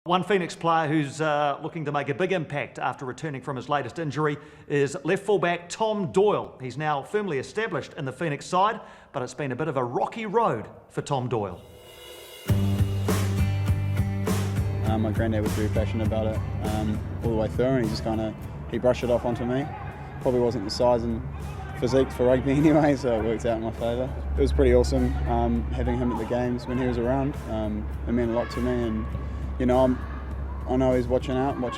One Phoenix player who's looking to make a big impact after returning from his latest injury is left fullback Tom Doyle. He's now firmly established in the Phoenix side, but it's been a bit of a rocky road for Tom Doyle. My granddad was very passionate about it all the way through, and he brushed it off onto me. Probably wasn't the size and physique for rugby anyway, so it worked out in my favour. It was pretty awesome having him at the games when he was around. It meant a lot to me, and I know he's watching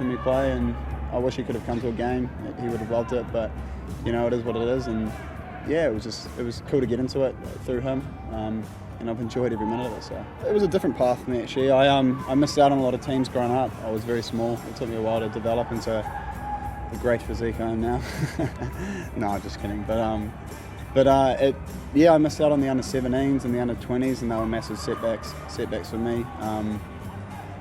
me play, and I wish he could have come to a game. He would have loved it, but it is what it is, and yeah, it was cool to get into it through him, and I've enjoyed every minute of it. So it was a different path for me actually. I missed out on a lot of teams growing up. I was very small. It took me a while to develop into the great physique I am now. No, I'm just kidding. I missed out on the under-17s and the under-20s, and they were massive setbacks for me.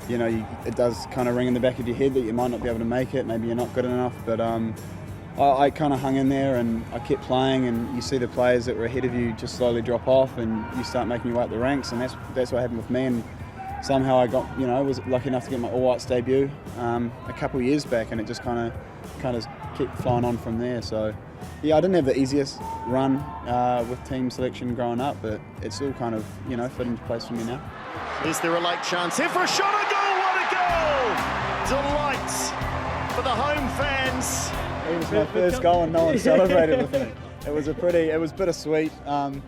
It does kind of ring in the back of your head that you might not be able to make it, maybe you're not good enough, but I kind of hung in there and I kept playing, and you see the players that were ahead of you just slowly drop off, and you start making your way up the ranks, and that's what happened with me. And somehow I got, was lucky enough to get my All Whites debut a couple of years back, and it just kind of kept flying on from there. So yeah, I didn't have the easiest run with team selection growing up, but it's all kind of fit into place for me now. Is there a late chance here for a shot? A goal! What a goal! Delights for the home fans. It was my first goal and no one celebrated with me. It was bittersweet. I've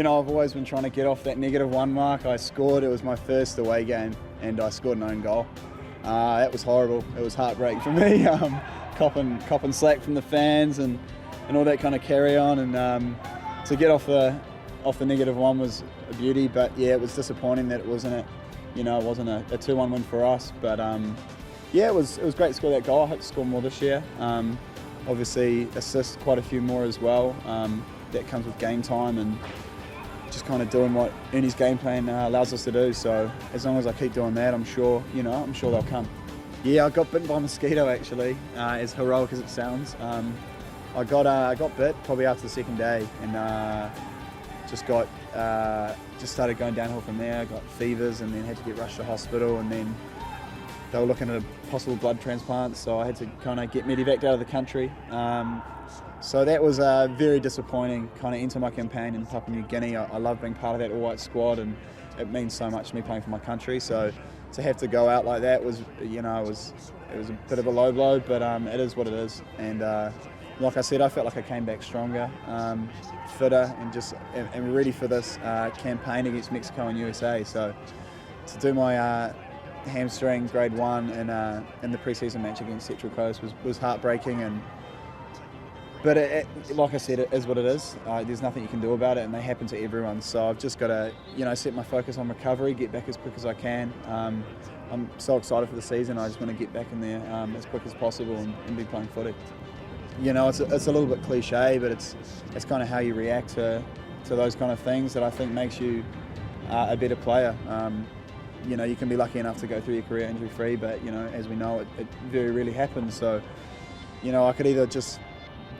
always been trying to get off that -1 mark. I scored. It was my first away game, and I scored an own goal. That was horrible. It was heartbreaking for me. Copping slack from the fans and all that kind of carry on, and to get off the -1 was a beauty. But yeah, it was disappointing that it wasn't a 2-1 win for us. But yeah, it was great to score that goal. I hope to score more this year. Obviously assist quite a few more as well. That comes with game time and just kind of doing what Ernie's game plan allows us to do. So as long as I keep doing that, I'm sure they'll come. Yeah, I got bitten by a mosquito actually, as heroic as it sounds. I got bit probably after the second day, and just started going downhill from there. I got fevers and then had to get rushed to hospital, and then they were looking at a possible blood transplant, so I had to kind of get medevaced out of the country. So that was very disappointing kind of into my campaign in Papua New Guinea. I love being part of that all-white squad, and it means so much to me playing for my country. So to have to go out like that was, it was a bit of a low blow, but it is what it is. And like I said, I felt like I came back stronger, fitter, and ready for this campaign against Mexico and USA. So to do my hamstring grade 1 in the pre-season match against Central Coast was heartbreaking, but like I said, it is what it is. There's nothing you can do about it, and they happen to everyone. So I've just got to set my focus on recovery, get back as quick as I can. I'm so excited for the season. I just want to get back in there as quick as possible and be playing footy. It's a little bit cliche, but it's kind of how you react to those kind of things that I think makes you a better player. You can be lucky enough to go through your career injury-free, but as we know, it very rarely happens. So I could either just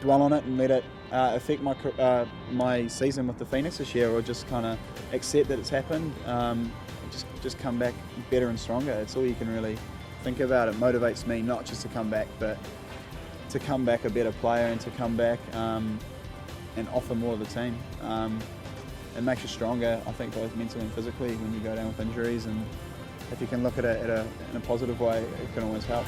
dwell on it and let it affect my season with the Phoenix this year, or just kind of accept that it's happened. Just come back better and stronger. It's all you can really think about. It motivates me not just to come back, but to come back a better player, and to come back and offer more to the team. It makes you stronger, I think, both mentally and physically when you go down with injuries, and if you can look at it in a positive way, it can always help.